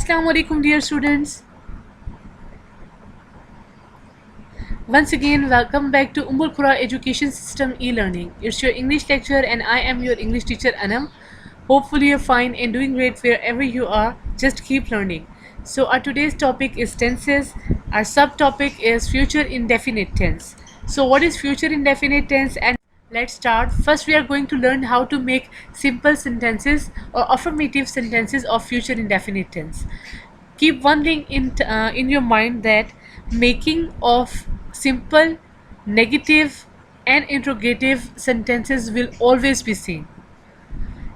Assalamu alaikum, dear students. Once again, welcome back to Qura Education System e-learning. It's your English lecturer and I am your English teacher Anam. Hopefully you're fine and doing great wherever you are. Just keep learning. So our today's topic is tenses. Our subtopic is future indefinite tense. So what is future indefinite tense? And let's start. First, we are going to learn how to make simple sentences or affirmative sentences of future indefinite tense. Keep one thing in your mind, that making of simple, negative, and interrogative sentences will always be same.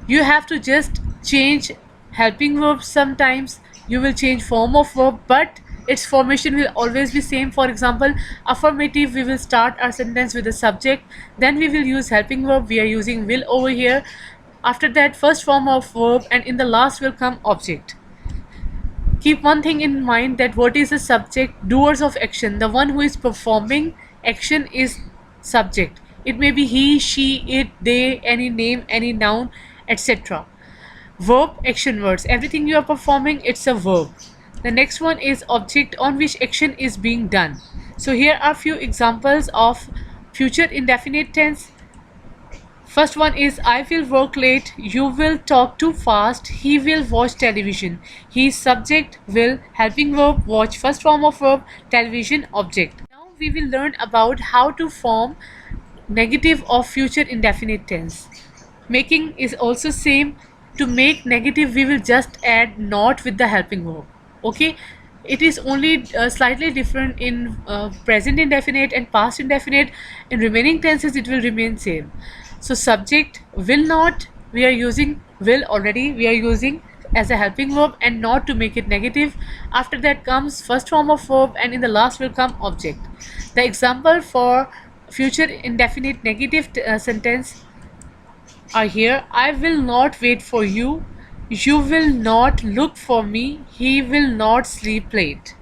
You have to just change helping verbs. Sometimes you will change form of verb, but its formation will always be same. For example, affirmative, we will start our sentence with a subject, then we will use helping verb. We are using will over here. After that, first form of verb, and in the last will come object. Keep one thing in mind, that what is the subject? Doers of action. The one who is performing action is subject. It may be he, she, it, they, any name, any noun, etc. Verb, action words. Everything you are performing, it's a verb. The next one is object, on which action is being done. So here are few examples of future indefinite tense. First one is I will work late, you will talk too fast, he will watch television. He is subject, will, helping verb, watch first form of verb, television object. Now we will learn about how to form negative of future indefinite tense. Making is also same. To make negative, we will just add not with the helping verb. Okay, it is only slightly different in present indefinite and past indefinite. In remaining tenses it will remain same. So subject, will not, we are using will already, we are using as a helping verb, and not to make it negative. After that comes first form of verb, and in the last will come object. The example for future indefinite negative sentence are here. I will not wait for you, you will not look for me, he will not sleep late.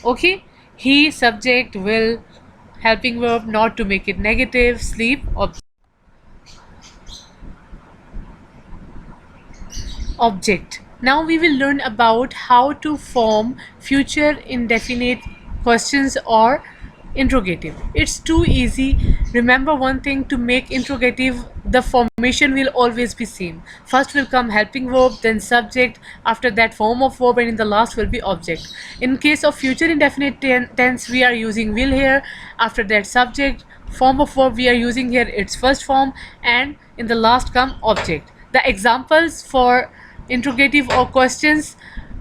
Okay, he, subject, will, helping verb, not to make it negative, sleep, object. Now we will learn about how to form future indefinite questions or interrogative. It's too easy. Remember one thing, to make interrogative, the formation will always be same. First will come helping verb, then subject, after that form of verb, and in the last will be object. In case of future indefinite tense, we are using will here, after that subject, form of verb we are using here its first form, and in the last come object. The examples for interrogative or questions: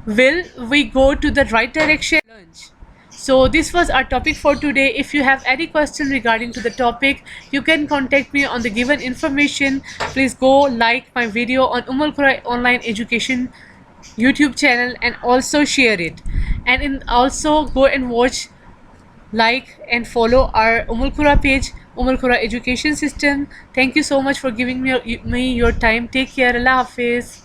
will we go to the right direction? Lunch. So this was our topic for today. If you have any question regarding to the topic, you can contact me on the given information. Please go like my video on Qura Online Education YouTube channel and also share it. And also go and watch, like and follow our Qura page, Qura Education System. Thank you so much for giving me your time. Take care. Allah Hafiz.